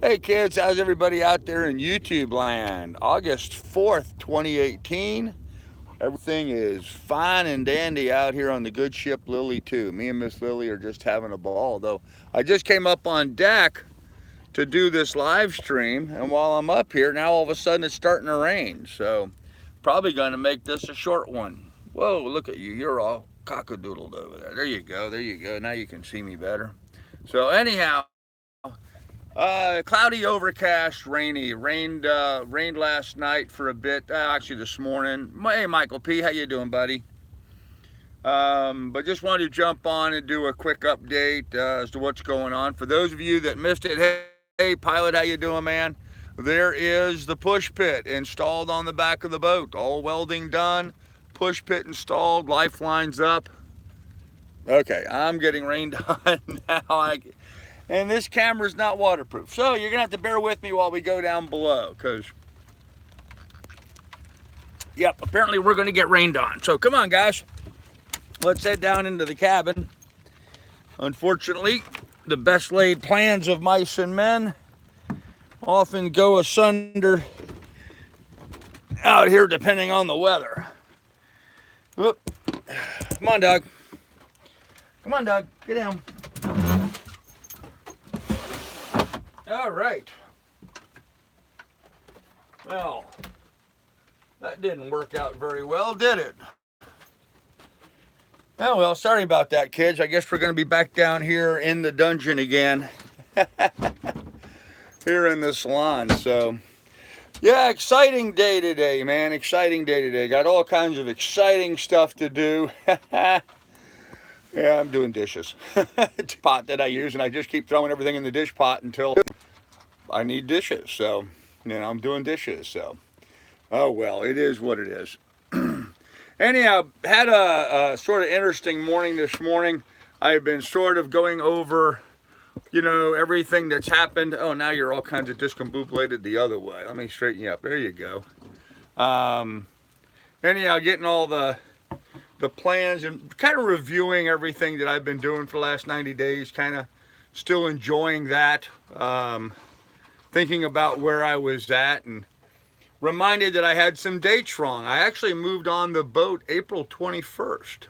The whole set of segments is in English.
Hey kids, how's everybody out there in YouTube land? August 4th, 2018. Everything is fine and dandy out here on the good ship Lily too. Me and Miss Lily are just having a ball. Though I just came up on deck to do this live stream, and while I'm up here, now all of a sudden it's starting to rain. So probably gonna make this a short one. Whoa, look at you. You're all cockadoodled over there. There you go, there you go. Now you can see me better. So anyhow, cloudy, overcast, rainy. Rained last night for a bit. Actually, this morning. Hey, Michael P, how you doing, buddy? But just wanted to jump on and do a quick update as to what's going on. For those of you that missed it, hey, pilot, how you doing, man? There is the push pit installed on the back of the boat. All welding done. Push pit installed. Lifelines up. Okay, I'm getting rained on now. And this camera's not waterproof. So you're going to have to bear with me while we go down below because, yep, apparently we're going to get rained on. So come on, guys. Let's head down into the cabin. Unfortunately, the best laid plans of mice and men often go asunder out here depending on the weather. Whoop. Come on, Doug. Come on, Doug. Get down. All right. Well, that didn't work out very well, did it? Oh, well, sorry about that, kids. I guess we're going to be back down here in the dungeon again. Here in the salon. So, yeah, exciting day today, man. Exciting day today. Got all kinds of exciting stuff to do. Yeah, I'm doing dishes. It's a pot that I use, and I just keep throwing everything in the dish pot until I need dishes. So, I'm doing dishes. So, oh well, it is what it is. Anyhow, had a sort of interesting morning this morning. I've been sort of going over, everything that's happened. Oh, now you're all kinds of discombobulated the other way. Let me straighten you up. There you go. Anyhow, getting all the plans and kind of reviewing everything that I've been doing for the last 90 days, kind of still enjoying that, thinking about where I was at, and reminded that I had some dates wrong. I actually moved on the boat April 21st.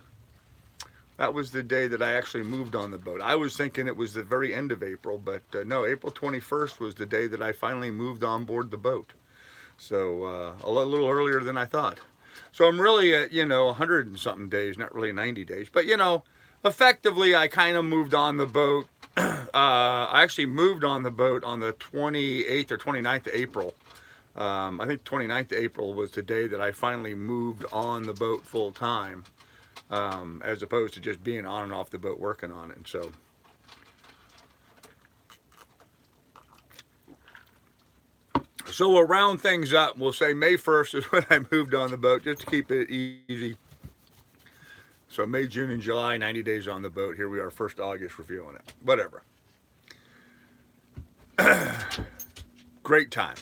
That was the day that I actually moved on the boat. I was thinking it was the very end of April, but no, April 21st was the day that I finally moved on board the boat. So a little earlier than I thought. So I'm really at, 100 and something days, not really 90 days. But, effectively I kind of moved on the boat. I actually moved on the boat on the 28th or 29th of April. I think 29th of April was the day that I finally moved on the boat full time, as opposed to just being on and off the boat working on it. So we'll round things up. We'll say May 1st is when I moved on the boat, just to keep it easy. So May, June, and July, 90 days on the boat. Here we are, 1st August, reviewing it. Whatever. Great time.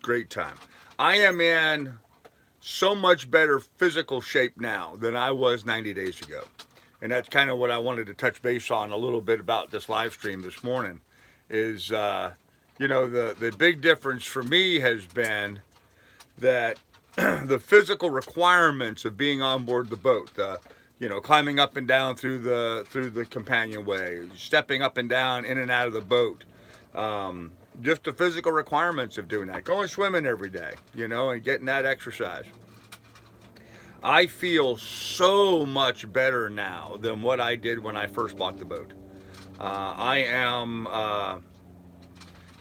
Great time. I am in so much better physical shape now than I was 90 days ago. And that's kind of what I wanted to touch base on a little bit about this live stream this morning is, the big difference for me has been that the physical requirements of being on board the boat, climbing up and down through the companionway, stepping up and down in and out of the boat, just the physical requirements of doing that, going swimming every day, and getting that exercise. I feel so much better now than what I did when I first bought the boat. I am,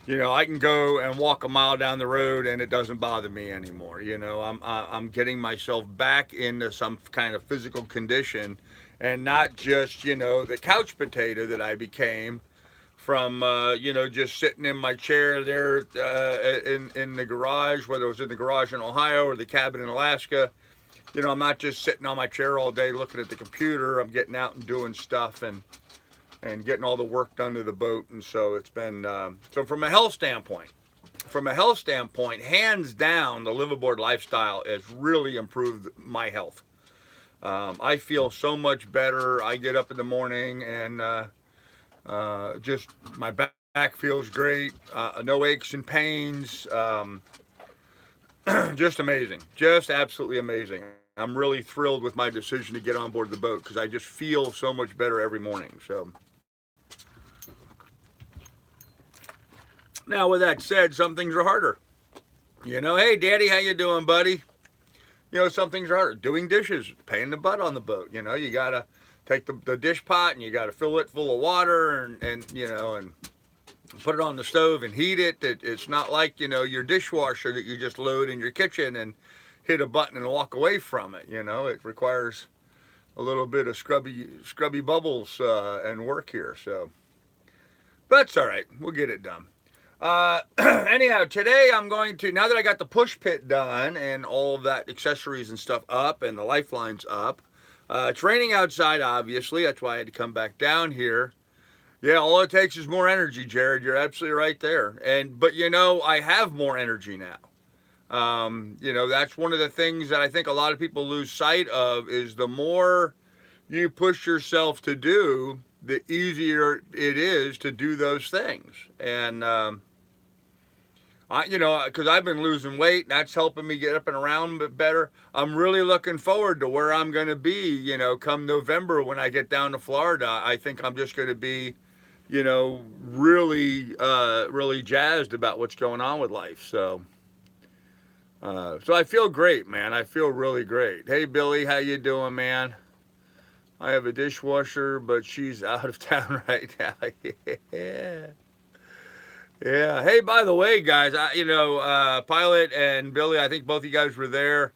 I can go and walk a mile down the road and it doesn't bother me anymore. I'm getting myself back into some kind of physical condition and not just, the couch potato that I became from, just sitting in my chair there in the garage, whether it was in the garage in Ohio or the cabin in Alaska. I'm not just sitting on my chair all day looking at the computer. I'm getting out and doing stuff and getting all the work done to the boat. And so it's been, so from a health standpoint, hands down, the liveaboard lifestyle has really improved my health. I feel so much better. I get up in the morning and just my back back feels great. No aches and pains. Just amazing. Just absolutely amazing. I'm really thrilled with my decision to get on board the boat because I just feel so much better every morning. So now, with that said, some things are harder. You know, hey, Daddy, how you doing, buddy? You know, some things are harder. Doing dishes, pain in the butt on the boat. You know, you gotta take the dish pot and you gotta fill it full of water and you know and put it on the stove and heat it. It's not like, you know, your dishwasher that you just load in your kitchen and hit a button and walk away from it. You know, it requires a little bit of scrubby bubbles and work here. So, but it's all right. We'll get it done. Anyhow, today I'm going to, now that I got the push pit done and all of that accessories and stuff up and the lifelines up, it's raining outside, obviously. That's why I had to come back down here. Yeah, all it takes is more energy, Jared. You're absolutely right there. But you know, I have more energy now. You know, that's one of the things that I think a lot of people lose sight of is the more you push yourself to do, the easier it is to do those things. And, you know, because I've been losing weight, that's helping me get up and around a bit better. I'm really looking forward to where I'm going to be, you know, come November when I get down to Florida. I think I'm just going to be, you know, really jazzed about what's going on with life. So I feel great, man. I feel really great. Hey, Billy, how you doing, man? I have a dishwasher, but she's out of town right now. Yeah. Yeah. Hey, by the way, guys, Pilot and Billy, I think both of you guys were there.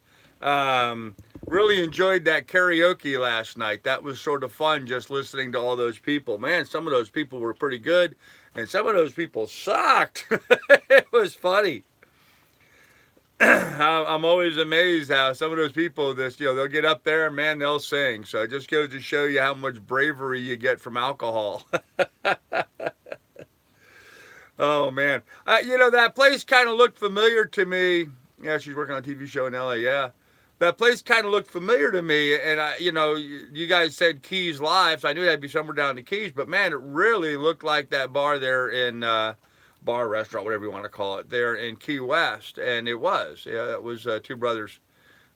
Really enjoyed that karaoke last night. That was sort of fun just listening to all those people. Man, some of those people were pretty good, and some of those people sucked. It was funny. I'm always amazed how some of those people, they'll get up there and, man, they'll sing. So it just goes to show you how much bravery you get from alcohol. Oh, man. You know, that place kind of looked familiar to me. Yeah, she's working on a TV show in LA, yeah. That place kind of looked familiar to me. And, you guys said Keys Live, so I knew that'd be somewhere down the Keys. But, man, it really looked like that bar there in, bar, restaurant, whatever you want to call it, there in Key West. And it was. Yeah, it was two brothers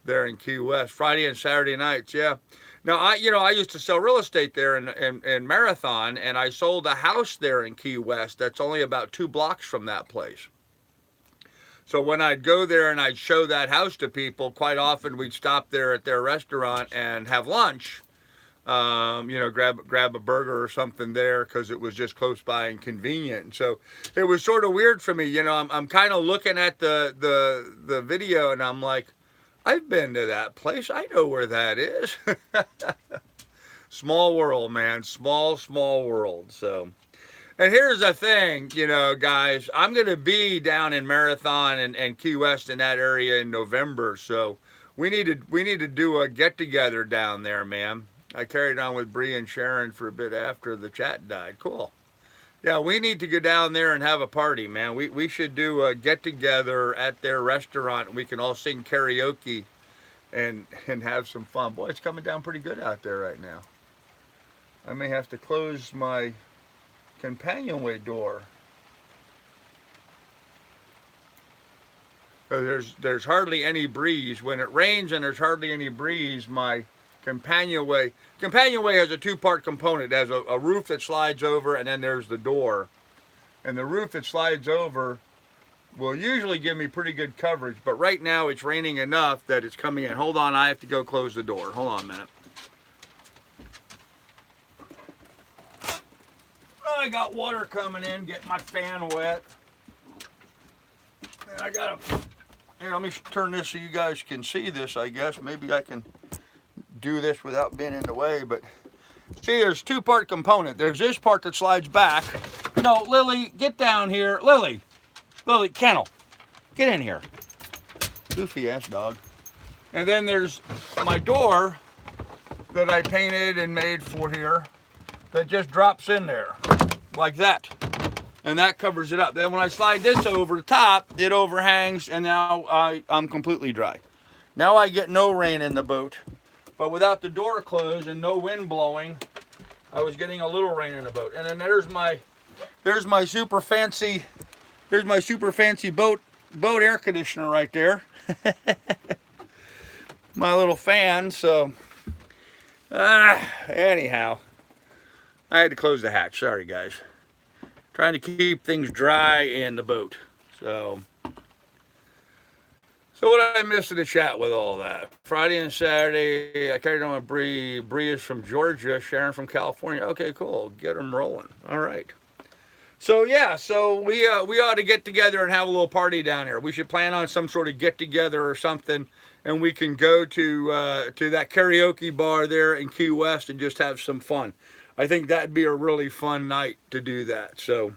there in Key West. Friday and Saturday nights, yeah. Now, I used to sell real estate there in Marathon, and I sold a house there in Key West that's only about 2 blocks from that place. So when I'd go there and I'd show that house to people, quite often we'd stop there at their restaurant and have lunch, grab a burger or something there because it was just close by and convenient. And so it was sort of weird for me. You know, I'm kind of looking at the video and I'm like, I've been to that place. I know where that is. Small world, man. Small world. So, and here's the thing, you know, guys, I'm going to be down in Marathon and Key West in that area in November. So we need to do a get together down there, man. I carried on with Bree and Sharon for a bit after the chat died. Cool. Yeah, we need to go down there and have a party, man. We should do a get-together at their restaurant. We can all sing karaoke and have some fun. Boy, it's coming down pretty good out there right now. I may have to close my companionway door. There's hardly any breeze. When it rains and there's hardly any breeze, my companionway has a 2-part component. It has a roof that slides over, and then there's the door. And the roof that slides over will usually give me pretty good coverage, but right now it's raining enough that it's coming in. Hold on, I have to go close the door. Hold on a minute. Oh, I got water coming in, getting my fan wet. And here, let me turn this so you guys can see this, I guess. Maybe I can do this without being in the way, but see, there's 2-part component. There's this part that slides back. No, Lily, get down here. Lily, Kennel, get in here. Goofy ass dog. And then there's my door that I painted and made for here that just drops in there like that. And that covers it up. Then when I slide this over the top, it overhangs, and now I'm completely dry. Now I get no rain in the boat. But without the door closed and no wind blowing, I was getting a little rain in the boat. And then there's my There's my super fancy. There's my super fancy boat air conditioner right there. My little fan. So anyhow, I had to close the hatch. Sorry guys. Trying to keep things dry in the boat. So what did I miss in the chat with all that? Friday and Saturday, I carried on with Bree. Bree is from Georgia, Sharon from California. Okay, cool. Get them rolling. All right. So yeah, so we ought to get together and have a little party down there. We should plan on some sort of get together or something, and we can go to that karaoke bar there in Key West and just have some fun. I think that'd be a really fun night to do that. So,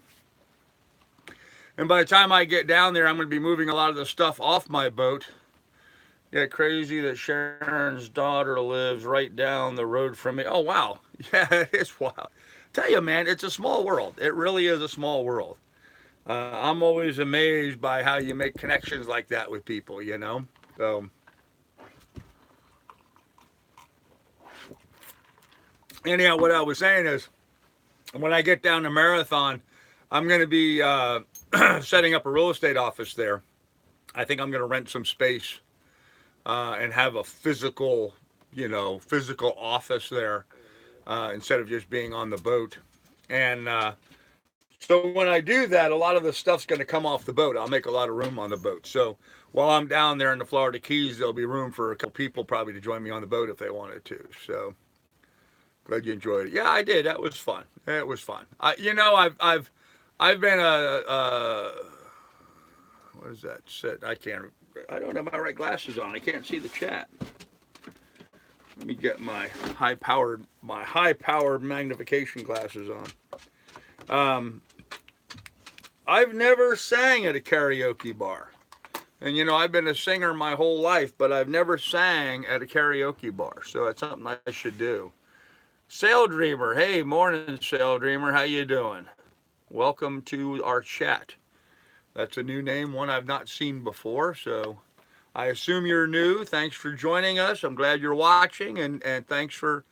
and by the time I get down there, I'm going to be moving a lot of the stuff off my boat. Yeah, crazy that Sharon's daughter lives right down the road from me. Oh wow, yeah, it's wild. Tell you, man, it's a small world. It really is a small world. I'm always amazed by how you make connections like that with people, you know? So, anyhow, what I was saying is when I get down to Marathon, I'm going to be setting up a real estate office there. I think I'm going to rent some space and have a physical, physical office there instead of just being on the boat. And so when I do that, a lot of the stuff's going to come off the boat. I'll make a lot of room on the boat. So while I'm down there in the Florida Keys, there'll be room for a couple people probably to join me on the boat if they wanted to. So glad you enjoyed it. Yeah, I did. That was fun. It was fun. I've been what is that? Set. I don't have my right glasses on. I can't see the chat. Let me get my high powered magnification glasses on. I've never sang at a karaoke bar. And I've been a singer my whole life, but I've never sang at a karaoke bar. So that's something I should do. Sail Dreamer, hey, morning, Sail Dreamer. How you doing? Welcome to our chat. That's a new name, one I've not seen before. So I assume you're new. Thanks for joining us. I'm glad you're watching, and thanks for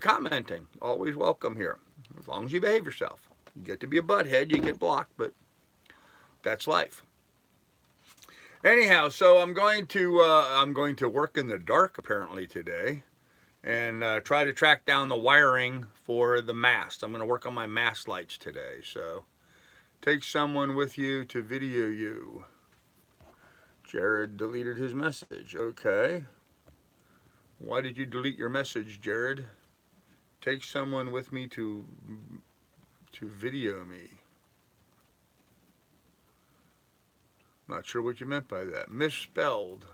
commenting. Always welcome here, as long as you behave yourself. You get to be a butthead, you get blocked, but that's life. Anyhow, so I'm going to work in the dark apparently today, and try to track down the wiring for the mast. I'm going to work on my mast lights today. So take someone with you to video you. Jared deleted his message. Okay. Why did you delete your message, Jared? Take someone with me to video me. Not sure what you meant by that. Misspelled.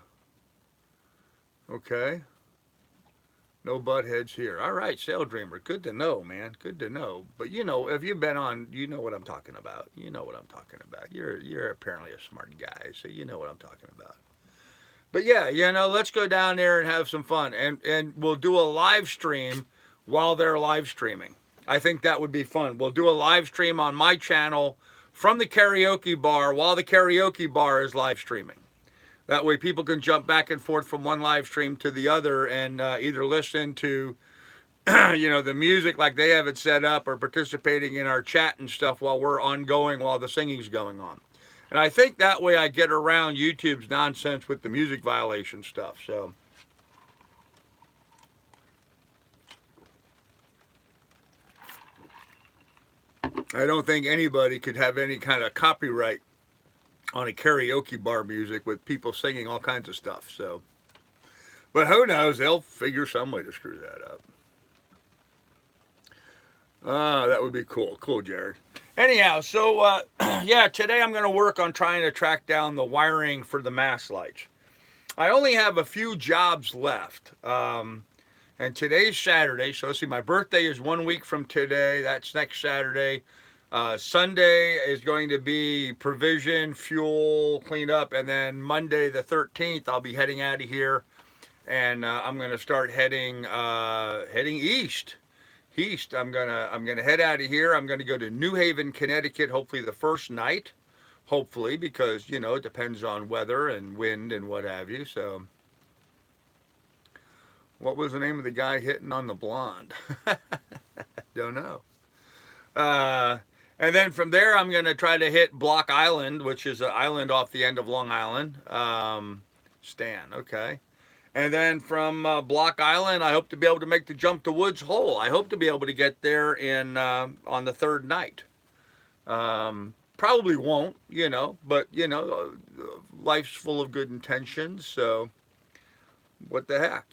Okay. No butt heads here. All right, Sail Dreamer. Good to know, man. Good to know. But if you've been on, you know what I'm talking about. You know what I'm talking about. You're apparently a smart guy, so you know what I'm talking about. But yeah, let's go down there and have some fun, and we'll do a live stream while they're live streaming. I think that would be fun. We'll do a live stream on my channel from the karaoke bar while the karaoke bar is live streaming. That way people can jump back and forth from one live stream to the other and either listen to, the music like they have it set up, or participating in our chat and stuff while we're ongoing, while the singing's going on. And I think that way I get around YouTube's nonsense with the music violation stuff. So I don't think anybody could have any kind of copyright on a karaoke bar music with people singing all kinds of stuff. So, but who knows? They'll figure some way to screw that up. That would be cool. Cool, Jared. Anyhow, so yeah, today I'm going to work on trying to track down the wiring for the mast lights. I only have a few jobs left. And today's Saturday, so let's see, my birthday is 1 week from today. That's next Saturday. Sunday is going to be provision, fuel, cleanup, and then Monday the 13th, I'll be heading out of here, and I'm going to start heading east. I'm gonna head out of here. I'm going to go to New Haven, Connecticut, hopefully the first night, hopefully, because it depends on weather and wind and what have you. So, what was the name of the guy hitting on the blonde? Don't know. And then from there, I'm going to try to hit Block Island, which is an island off the end of Long Island. Stan, okay. And then from Block Island, I hope to be able to make the jump to Woods Hole. I hope to be able to get there in on the third night. Probably won't, but life's full of good intentions, so what the heck,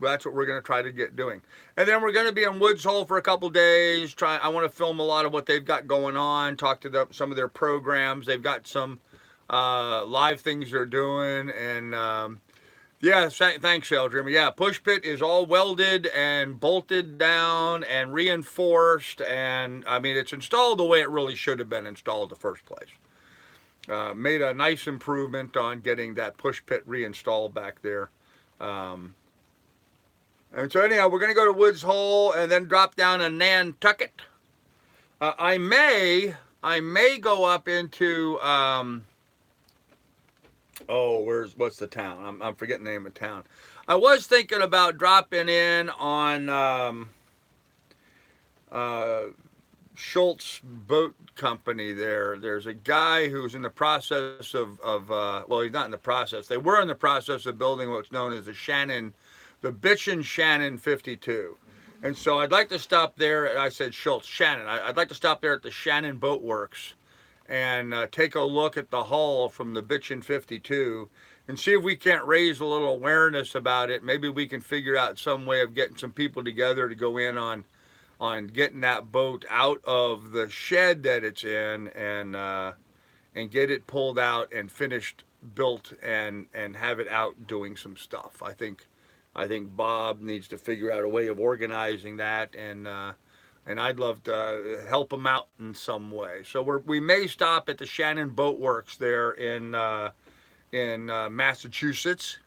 That's what we're going to try to get doing. And then we're going to be in Woods Hole for a couple days. I want to film a lot of what they've got going on, talk to some of their programs. They've got some live things they're doing, and yeah, thanks, Shell Dreamer. Yeah, push pit is all welded and bolted down and reinforced, and I mean, it's installed the way it really should have been installed in the first place. Made a nice improvement on getting that push pit reinstalled back there. And so anyhow, we're going to go to Woods Hole and then drop down in Nantucket. I may go up into what's the town? I'm forgetting the name of town. I was thinking about dropping in on Schultz Boat Company there. There's a guy who's in the process of well, he's not in the process. They were in the process of building what's known as the Bitchin' Shannon 52. And so I'd like to stop there. I said Schultz, Shannon. I'd like to stop there at the Shannon Boat Works and take a look at the hull from the Bitchin' 52 and see if we can't raise a little awareness about it. Maybe we can figure out some way of getting some people together to go in on getting that boat out of the shed that it's in and get it pulled out and finished, built, and have it out doing some stuff. I think Bob needs to figure out a way of organizing that, and I'd love to help him out in some way. So we may stop at the Shannon Boat Works there in Massachusetts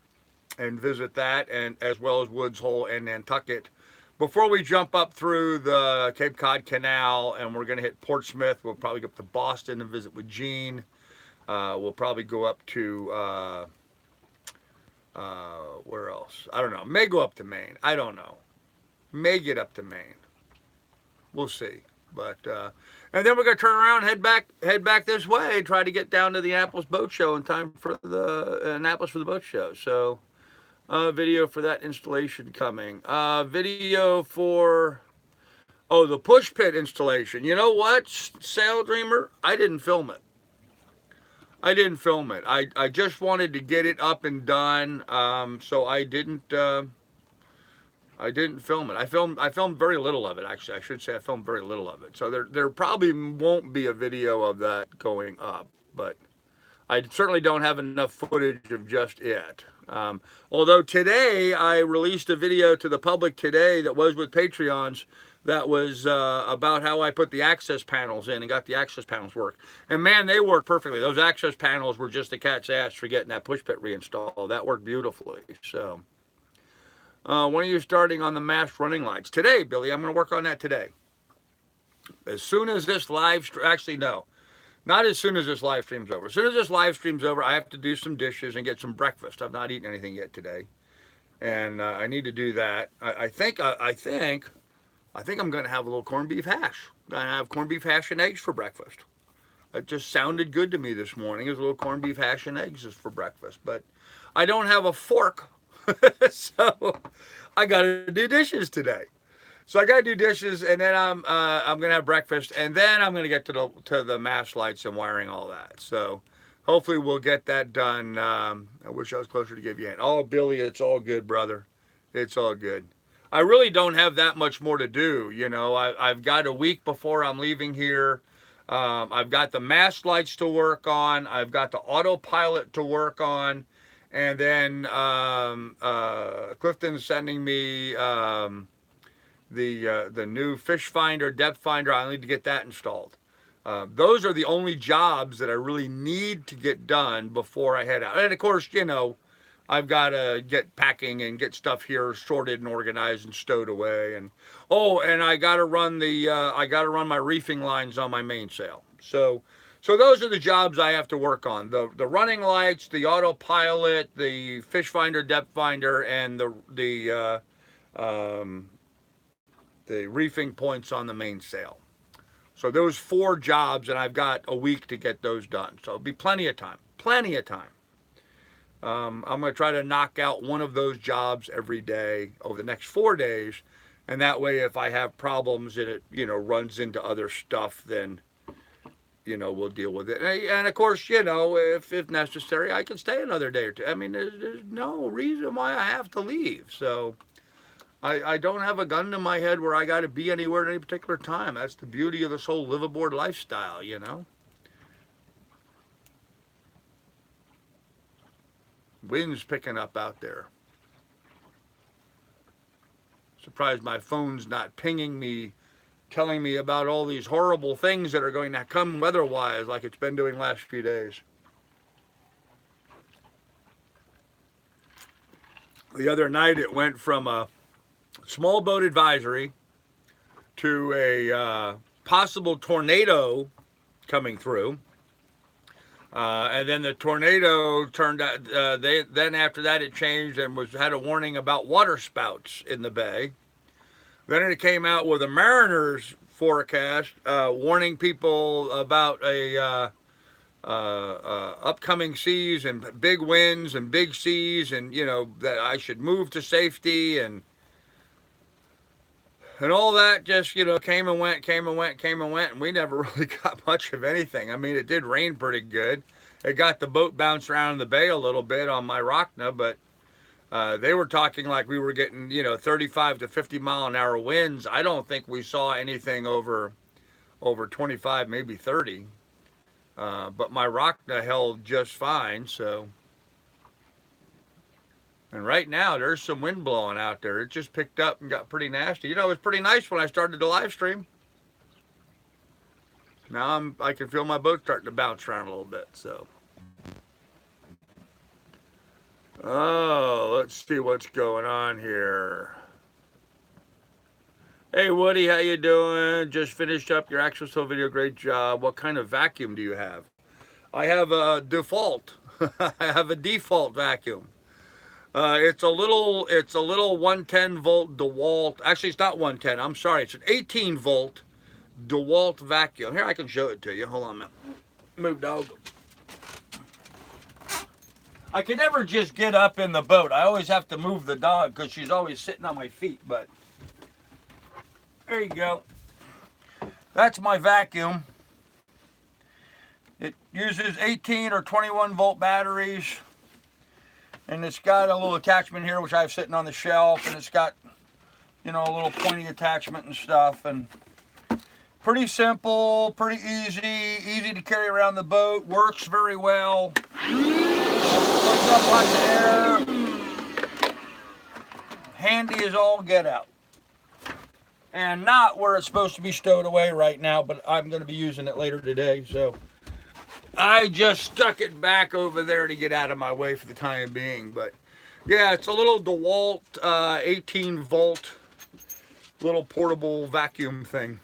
and visit that, and as well as Woods Hole and Nantucket, before we jump up through the Cape Cod Canal, and we're going to hit Portsmouth. We'll probably go up to Boston and visit with Gene. We'll probably go up to where else? I don't know. May go up to Maine. I don't know. May get up to Maine. We'll see. But and then we're gonna turn around, head back this way, try to get down to the Annapolis Boat Show in time for the Annapolis for the boat show. So video for that installation coming. Video for the push pit installation. You know what, Sail Dreamer? I didn't film it. I just wanted to get it up and done. So I didn't film it. I filmed very little of it, actually. I should say I filmed very little of it. So there probably won't be a video of that going up, but I certainly don't have enough footage of just it. Although today I released a video to the public today that was with Patreons that was about how I put the access panels in and got the access panels work. And man, they work perfectly. Those access panels were just a cat's ass for getting that push pit reinstalled. That worked beautifully. So when are you starting on the mast running lights? Today, Billy. I'm going to work on that today. As soon as this actually, no. Not as soon as this live stream's over. As soon as this live stream's over, I have to do some dishes and get some breakfast. I've not eaten anything yet today, and I need to do that. I think I'm going to have a little corned beef hash. I'm going to have corned beef hash and eggs for breakfast. It just sounded good to me this morning. There's a little corned beef hash and eggs for breakfast, but I don't have a fork, so I got to do dishes today. So I got to do dishes, and then I'm gonna have breakfast, and then I'm gonna get to the mast lights and wiring all that. So hopefully we'll get that done. I wish I was closer to give you a hand. Oh, Billy, it's all good, brother. It's all good. I really don't have that much more to do. I've got a week before I'm leaving here. I've got the mast lights to work on. I've got the autopilot to work on, and then Clifton's sending me the new fish finder, depth finder. I need to get that installed. Those are the only jobs that I really need to get done before I head out. And of course, I've got to get packing and get stuff here sorted and organized and stowed away. And I got to run my reefing lines on my mainsail. So those are the jobs I have to work on: the running lights, the autopilot, the fish finder, depth finder, and the reefing points on the mainsail. So those 4 jobs, and I've got a week to get those done. So it'll be plenty of time. Plenty of time. I'm going to try to knock out one of those jobs every day over the next 4 days. And that way, if I have problems and it, runs into other stuff, then, we'll deal with it. And of course, if necessary, I can stay another day or two. I mean, there's no reason why I have to leave. So I don't have a gun to my head where I got to be anywhere at any particular time. That's the beauty of this whole live aboard lifestyle, Wind's picking up out there. Surprised my phone's not pinging me, telling me about all these horrible things that are going to come weather-wise like it's been doing last few days. The other night it went from a small boat advisory to a possible tornado coming through. And then the tornado turned out, then after that it changed and had a warning about water spouts in the bay. Then it came out with a mariner's forecast warning people about upcoming seas and big winds and big seas, and that I should move to safety, and all that just came and went, and we never really got much of anything. I mean, it did rain pretty good. It got the boat bounced around in the bay a little bit on my Rockna, but they were talking like we were getting 35 to 50 mile an hour winds. I don't think we saw anything over 25, maybe 30. But my Rockna held just fine. So, and right now there's some wind blowing out there. It just picked up and got pretty nasty. It was pretty nice when I started the live stream. Now I can feel my boat starting to bounce around a little bit. So, oh, let's see what's going on here. Hey Woody, how you doing? Just finished up your actual still video. Great job. What kind of vacuum do you have? I have a default. I have a default vacuum. It's a little 110 volt DeWalt. Actually, it's not 110. I'm sorry. It's an 18 volt DeWalt vacuum. Here, I can show it to you. Hold on a minute. Move, dog. I can never just get up in the boat. I always have to move the dog because she's always sitting on my feet. But there you go. That's my vacuum. It uses 18 or 21 volt batteries. And it's got a little attachment here, which I have sitting on the shelf. And it's got, a little pointy attachment and stuff. And pretty simple, pretty easy to carry around the boat. Works very well. Puts up hot air. Handy as all get out. And not where it's supposed to be stowed away right now, but I'm going to be using it later today. So I just stuck it back over there to get out of my way for the time being. But yeah, it's a little DeWalt 18 volt little portable vacuum thing.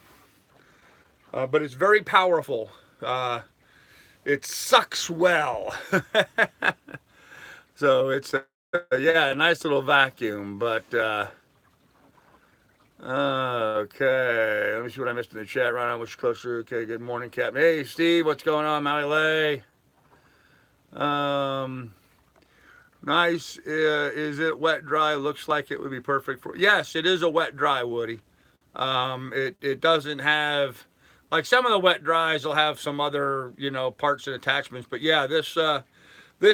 But it's very powerful. It sucks well. So it's a nice little vacuum. But okay, let me see what I missed in the chat. Right on, which closer? Okay, good morning, Captain. Hey, Steve, what's going on, Maui Lay? Nice. Is it wet dry? Looks like it would be perfect for. Yes, it is a wet dry, Woody. It doesn't have, like some of the wet dries will have some other parts and attachments, but yeah, this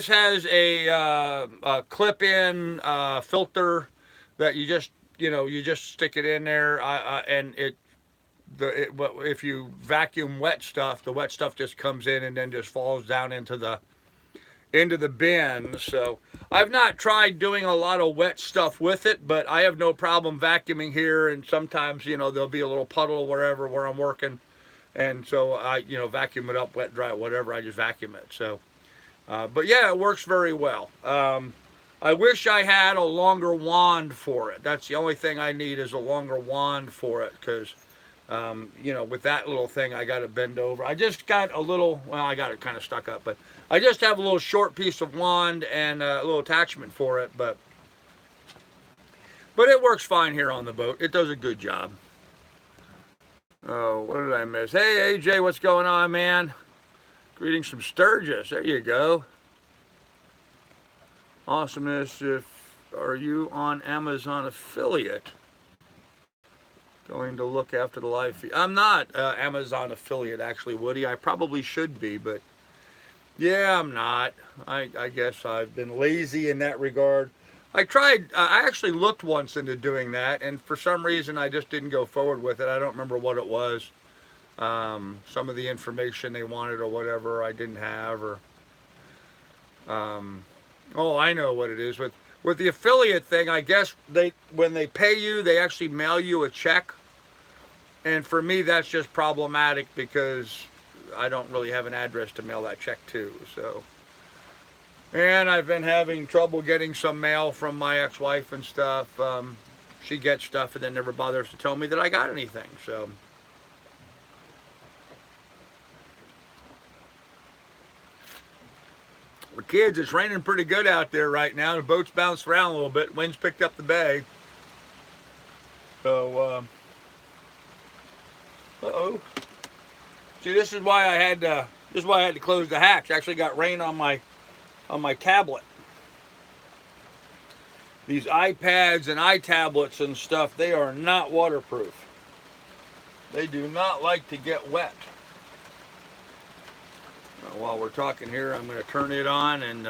has a clip-in filter that you just stick it in there, and if you vacuum wet stuff, the wet stuff just comes in and then just falls down into the bin. So I've not tried doing a lot of wet stuff with it, but I have no problem vacuuming here. And sometimes, there'll be a little puddle where I'm working. And so I, vacuum it up, wet, dry, whatever. I just vacuum it. So, but yeah, it works very well. I wish I had a longer wand for it. That's the only thing I need is a longer wand for it. Cause, with that little thing, I got to bend over. I just got a little, well, I got it kind of stuck up, but I just have a little short piece of wand and a little attachment for it, but it works fine here on the boat. It does a good job. Oh, what did I miss? Hey, AJ, what's going on, man? Greetings from Sturgis. There you go. Awesomeness. If are you on Amazon affiliate? Going to look after the live feed. I'm not Amazon affiliate, actually, Woody. I probably should be, but yeah, I'm not. I guess I've been lazy in that regard. I tried, I actually looked once into doing that, and for some reason I just didn't go forward with it. I don't remember what it was. Some of the information they wanted or whatever I didn't have, or, um, oh, I know what it is. With the affiliate thing, I guess when they pay you, they actually mail you a check. And for me, that's just problematic because I don't really have an address to mail that check to. So, and I've been having trouble getting some mail from my ex-wife and stuff. She gets stuff and then never bothers to tell me that I got anything. So, the kids, it's raining pretty good out there right now. The boat's bounced around a little bit. Wind's picked up the bay. So, uh-oh. See, this is why I had to close the hatch. I actually got rain on my tablet. These iPads and iTablets and stuff, they are not waterproof. They do not like to get wet. While we're talking here, I'm going to turn it on and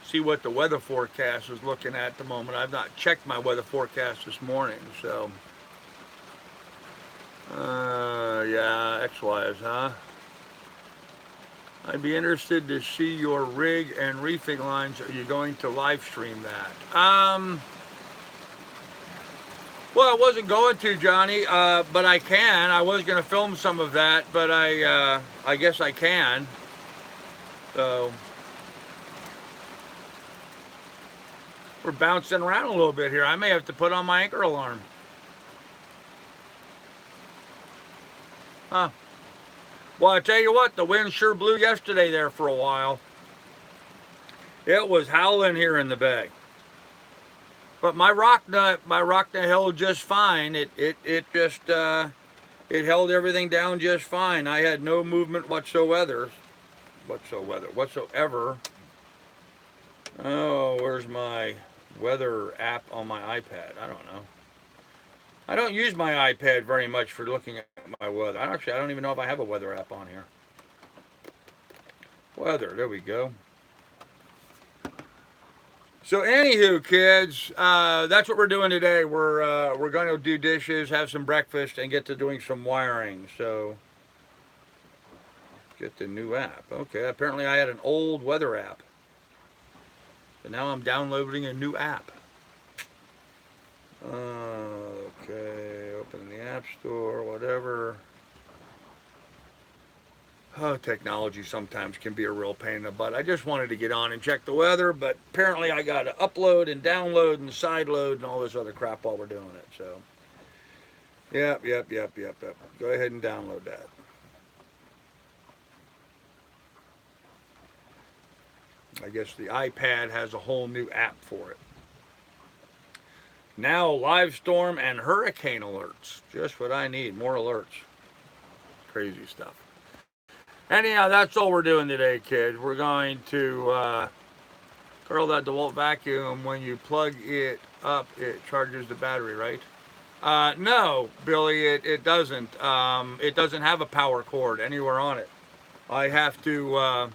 see what the weather forecast is looking at the moment. I've not checked my weather forecast this morning, so yeah, X-Wise, huh? I'd be interested to see your rig and reefing lines. Are you going to live stream that? Well, I wasn't going to, Johnny, but I can. I was going to film some of that, but I guess I can. So we're bouncing around a little bit here. I may have to put on my anchor alarm. Huh. Well, I tell you what, the wind sure blew yesterday there for a while. It was howling here in the bay. But my rock nut held just fine. It just it held everything down just fine. I had no movement whatsoever. Oh, where's my weather app on my iPad? I don't know. I don't use my iPad very much for looking at my weather. I don't even know if I have a weather app on here. Weather, there we go. So anywho, kids, that's what we're doing today. We're going to do dishes, have some breakfast, and get to doing some wiring. So get the new app. Okay, apparently I had an old weather app. So now I'm downloading a new app. Okay, open the App Store, whatever. Oh, technology sometimes can be a real pain in the butt. I just wanted to get on and check the weather, but apparently I got to upload and download and sideload and all this other crap while we're doing it. So, yep. Go ahead and download that. I guess the iPad has a whole new app for it. Now, live storm and hurricane alerts. Just what I need, more alerts. Crazy stuff. Anyhow, that's all we're doing today, kids. We're going to curl that DeWalt vacuum. When you plug it up, it charges the battery, right? No, Billy, it doesn't. It doesn't have a power cord anywhere on it. I have to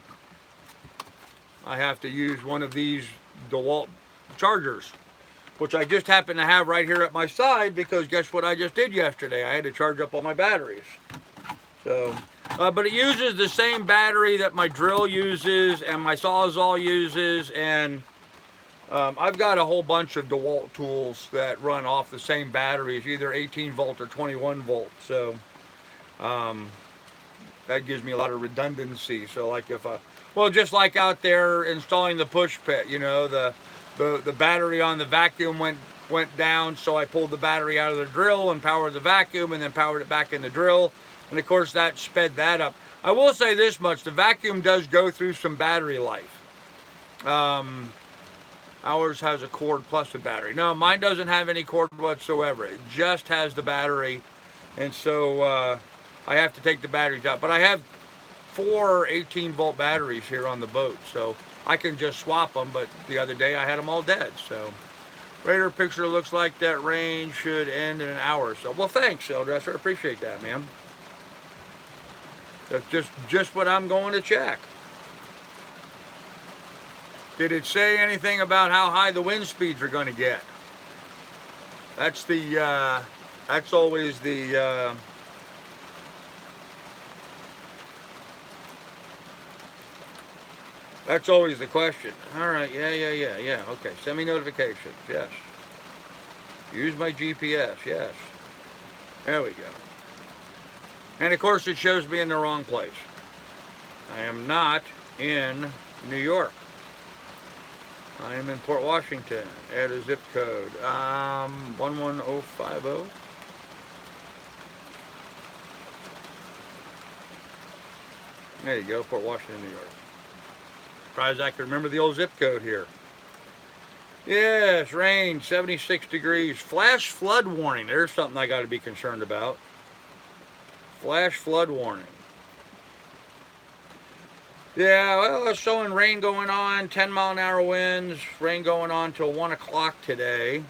use one of these DeWalt chargers, which I just happen to have right here at my side because guess what I just did yesterday? I had to charge up all my batteries. So, but it uses the same battery that my drill uses and my Sawzall uses, and I've got a whole bunch of DeWalt tools that run off the same batteries, either 18 volt or 21 volt. So that gives me a lot of redundancy. So like just like out there installing the push pit, you know, the battery on the vacuum went down, so I pulled the battery out of the drill and powered the vacuum and then powered it back in the drill. And of course that sped that up. I will say this much, the vacuum does go through some battery life. Ours has a cord plus a battery. No, mine doesn't have any cord whatsoever. It just has the battery. And so I have to take the batteries out. But I have 4 18-volt batteries here on the boat, so I can just swap them. But the other day I had them all dead. So radar picture looks like that range should end in an hour or so. Well, thanks, Eldresser. I appreciate that, man. That's just what I'm going to check. Did it say anything about how high the wind speeds are going to get? That's the that's always the that's always the question. All right, yeah. Okay, send me notifications. Yes. Use my GPS. Yes. There we go. And of course, it shows me in the wrong place. I am not in New York. I am in Port Washington. Add a zip code. 11050. There you go, Port Washington, New York. Surprised I can remember the old zip code here. Yes, rain, 76 degrees. Flash flood warning. There's something I got to be concerned about. Flash flood warning. Yeah, well, it's showing rain going on, 10-mile-an-hour winds, rain going on till 1 o'clock today.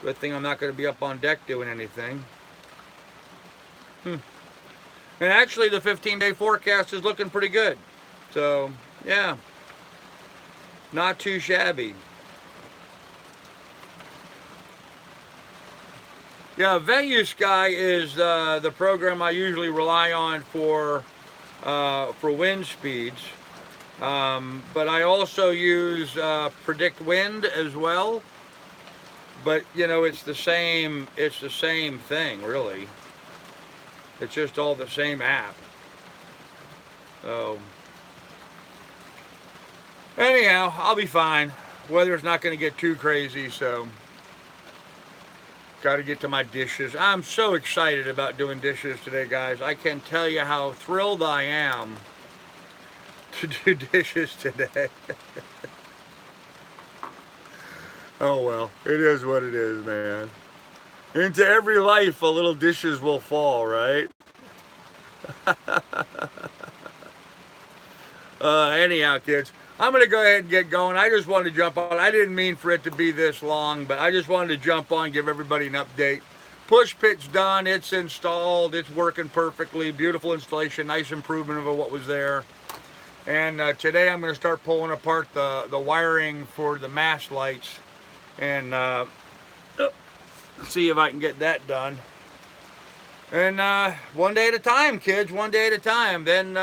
Good thing I'm not going to be up on deck doing anything. And actually, the 15-day forecast is looking pretty good. So, yeah, not too shabby. Yeah, VenueSky is the program I usually rely on for wind speeds, but I also use Predict Wind as well. But you know, it's the same thing, really. It's just all the same app. So anyhow, I'll be fine. Weather's not going to get too crazy, so got to get to my dishes. I'm so excited about doing dishes today, guys. I can tell you how thrilled I am to do dishes today. Oh well, it is what it is, man. Into every life a little dishes will fall, right? Anyhow, kids, I'm going to go ahead and get going. I just wanted to jump on. I didn't mean for it to be this long, but I just wanted to jump on, give everybody an update. Push pit's done. It's installed. It's working perfectly. Beautiful installation. Nice improvement over what was there. And today I'm going to start pulling apart the wiring for the mast lights and see if I can get that done. And one day at a time, kids, one day at a time. Then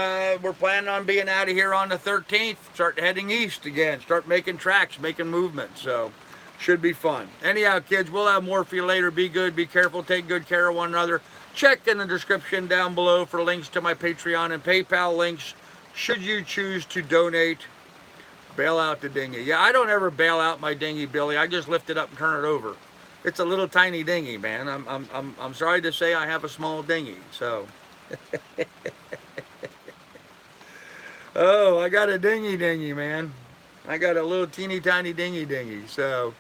we're planning on being out of here on the 13th, start heading east again, start making tracks, making movement. So should be fun. Anyhow, kids, we'll have more for you later. Be good, be careful, take good care of one another. Check in the description down below for links to my Patreon and PayPal links should you choose to donate. Bail out the dinghy. Yeah, I don't ever bail out my dinghy, Billy. I just lift it up and turn it over. It's a little tiny dinghy, man. I'm sorry to say I have a small dinghy. So, oh, I got a dinghy, man. I got a little teeny tiny dinghy. So,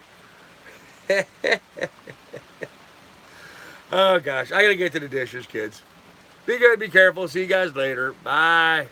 oh gosh, I gotta get to the dishes, kids. Be good, be careful. See you guys later. Bye.